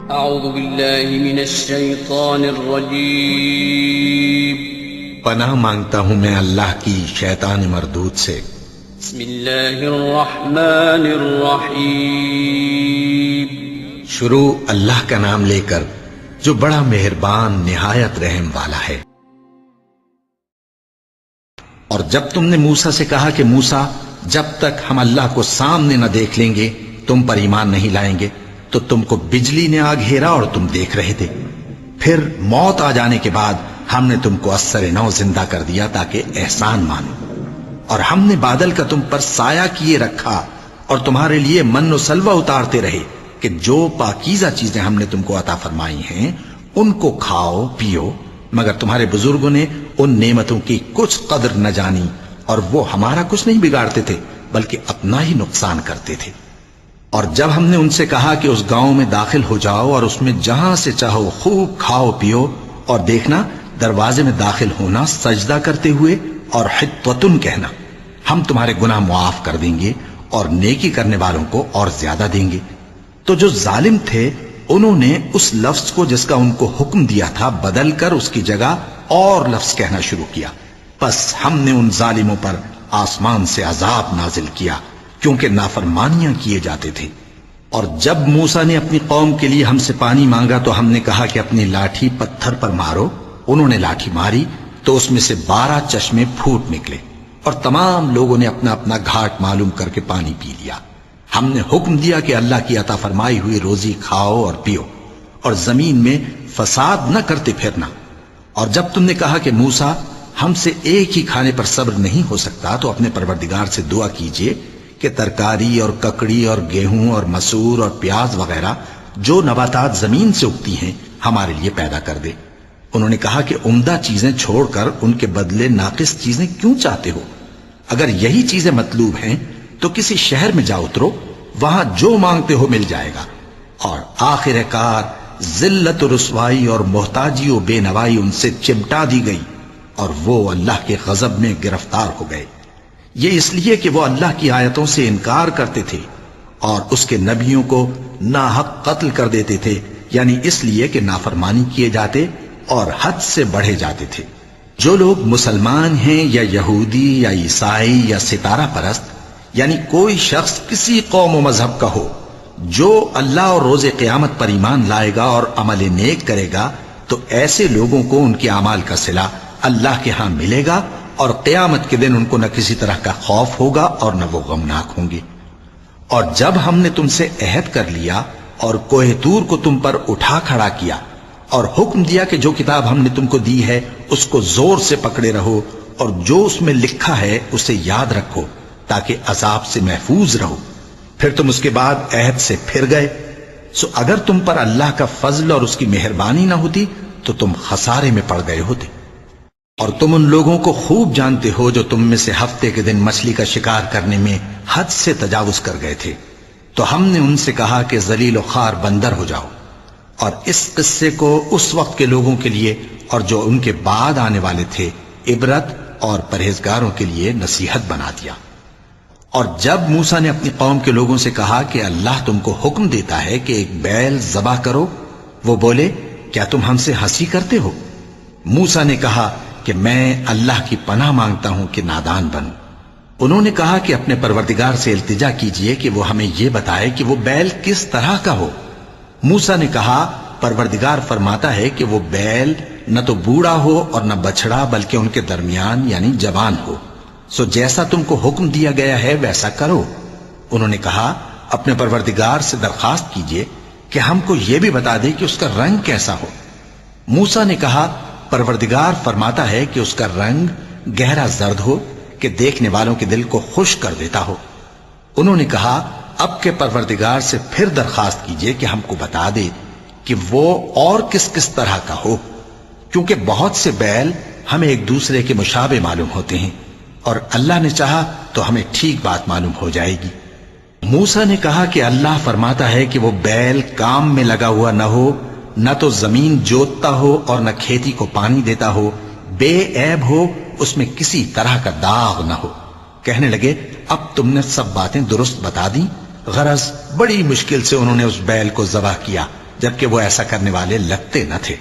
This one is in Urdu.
اعوذ باللہ من الشیطان الرجیم پناہ مانگتا ہوں میں اللہ کی شیطان مردود سے۔ بسم اللہ الرحمن الرحیم شروع اللہ کا نام لے کر جو بڑا مہربان نہایت رحم والا ہے۔ اور جب تم نے موسیٰ سے کہا کہ موسیٰ جب تک ہم اللہ کو سامنے نہ دیکھ لیں گے تم پر ایمان نہیں لائیں گے، تو تم کو بجلی نے آ گھیرا اور تم دیکھ رہے تھے۔ پھر موت آ جانے کے بعد ہم نے تم کو اثر نو زندہ کر دیا تاکہ احسان مانو، اور ہم نے بادل کا تم پر سایہ کیے رکھا اور تمہارے لیے من و سلوہ اتارتے رہے کہ جو پاکیزہ چیزیں ہم نے تم کو عطا فرمائی ہیں ان کو کھاؤ پیو، مگر تمہارے بزرگوں نے ان نعمتوں کی کچھ قدر نہ جانی اور وہ ہمارا کچھ نہیں بگاڑتے تھے بلکہ اپنا ہی نقصان کرتے تھے۔ اور جب ہم نے ان سے کہا کہ اس گاؤں میں داخل ہو جاؤ اور اس میں جہاں سے چاہو خوب کھاؤ پیو، اور دیکھنا دروازے میں داخل ہونا سجدہ کرتے ہوئے اور حطوتن کہنا، ہم تمہارے گناہ معاف کر دیں گے اور نیکی کرنے والوں کو اور زیادہ دیں گے، تو جو ظالم تھے انہوں نے اس لفظ کو جس کا ان کو حکم دیا تھا بدل کر اس کی جگہ اور لفظ کہنا شروع کیا، پس ہم نے ان ظالموں پر آسمان سے عذاب نازل کیا کیونکہ نافرمانیاں کیے جاتے تھے۔ اور جب موسیٰ نے اپنی قوم کے لیے ہم سے پانی مانگا تو ہم نے کہا کہ اپنی لاٹھی پتھر پر مارو، انہوں نے لاٹھی ماری تو اس میں سے 12 چشمے پھوٹ نکلے اور تمام لوگوں نے اپنا اپنا گھاٹ معلوم کر کے پانی پی لیا۔ ہم نے حکم دیا کہ اللہ کی عطا فرمائی ہوئی روزی کھاؤ اور پیو اور زمین میں فساد نہ کرتے پھرنا۔ اور جب تم نے کہا کہ موسیٰ ہم سے ایک ہی کھانے پر صبر نہیں ہو سکتا تو اپنے پروردگار سے دعا کیجئے کہ ترکاری اور ککڑی اور گیہوں اور مسور اور پیاز وغیرہ جو نباتات زمین سے اگتی ہیں ہمارے لیے پیدا کر دے۔ انہوں نے کہا کہ عمدہ چیزیں چھوڑ کر ان کے بدلے ناقص چیزیں کیوں چاہتے ہو؟ اگر یہی چیزیں مطلوب ہیں تو کسی شہر میں جا اترو، وہاں جو مانگتے ہو مل جائے گا۔ اور آخر کار ذلت و رسوائی اور محتاجی و بے نوائی ان سے چمٹا دی گئی اور وہ اللہ کے غضب میں گرفتار ہو گئے، یہ اس لیے کہ وہ اللہ کی آیتوں سے انکار کرتے تھے اور اس کے نبیوں کو ناحق قتل کر دیتے تھے، یعنی اس لیے کہ نافرمانی کیے جاتے اور حد سے بڑھے جاتے تھے۔ جو لوگ مسلمان ہیں یا یہودی یا عیسائی یا ستارہ پرست، یعنی کوئی شخص کسی قوم و مذہب کا ہو، جو اللہ اور روز قیامت پر ایمان لائے گا اور عمل نیک کرے گا تو ایسے لوگوں کو ان کے اعمال کا صلہ اللہ کے ہاں ملے گا اور قیامت کے دن ان کو نہ کسی طرح کا خوف ہوگا اور نہ وہ غمناک ہوں گے۔ اور جب ہم نے تم سے عہد کر لیا اور کوہ طور کو تم پر اٹھا کھڑا کیا اور حکم دیا کہ جو کتاب ہم نے تم کو دی ہے اس کو زور سے پکڑے رہو اور جو اس میں لکھا ہے اسے یاد رکھو تاکہ عذاب سے محفوظ رہو، پھر تم اس کے بعد عہد سے پھر گئے، سو اگر تم پر اللہ کا فضل اور اس کی مہربانی نہ ہوتی تو تم خسارے میں پڑ گئے ہوتے۔ اور تم ان لوگوں کو خوب جانتے ہو جو تم میں سے ہفتے کے دن مچھلی کا شکار کرنے میں حد سے تجاوز کر گئے تھے، تو ہم نے ان سے کہا کہ ذلیل و خوار بندر ہو جاؤ، اور اس قصے کو اس وقت کے لوگوں کے لیے اور جو ان کے بعد آنے والے تھے عبرت اور پرہیزگاروں کے لیے نصیحت بنا دیا۔ اور جب موسیٰ نے اپنی قوم کے لوگوں سے کہا کہ اللہ تم کو حکم دیتا ہے کہ ایک بیل ذبح کرو، وہ بولے کیا تم ہم سے ہنسی کرتے ہو؟ موسیٰ نے کہا کہ میں اللہ کی پناہ مانگتا ہوں کہ نادان بنوں۔ انہوں نے کہا کہ اپنے پروردگار سے التجا کیجئے کہ وہ ہمیں یہ بتائے کہ وہ بیل کس طرح کا ہو۔ موسیٰ نے کہا پروردگار فرماتا ہے کہ وہ بیل نہ تو بوڑھا ہو اور نہ بچڑا بلکہ ان کے درمیان یعنی جوان ہو، سو جیسا تم کو حکم دیا گیا ہے ویسا کرو۔ انہوں نے کہا اپنے پروردگار سے درخواست کیجئے کہ ہم کو یہ بھی بتا دے کہ اس کا رنگ کیسا ہو۔ موسیٰ نے کہا پروردگار فرماتا ہے کہ اس کا رنگ گہرا زرد ہو کہ دیکھنے والوں کے دل کو خوش کر دیتا ہو۔ انہوں نے کہا اب کے پروردگار سے پھر درخواست کیجئے کہ ہم کو بتا دے کہ وہ اور کس کس طرح کا ہو، کیونکہ بہت سے بیل ہمیں ایک دوسرے کے مشابہ معلوم ہوتے ہیں اور اللہ نے چاہا تو ہمیں ٹھیک بات معلوم ہو جائے گی۔ موسیٰ نے کہا کہ اللہ فرماتا ہے کہ وہ بیل کام میں لگا ہوا نہ ہو، نہ تو زمین جوتتا ہو اور نہ کھیتی کو پانی دیتا ہو، بے عیب ہو، اس میں کسی طرح کا داغ نہ ہو۔ کہنے لگے اب تم نے سب باتیں درست بتا دیں، غرض بڑی مشکل سے انہوں نے اس بیل کو ذبح کیا جبکہ وہ ایسا کرنے والے لگتے نہ تھے.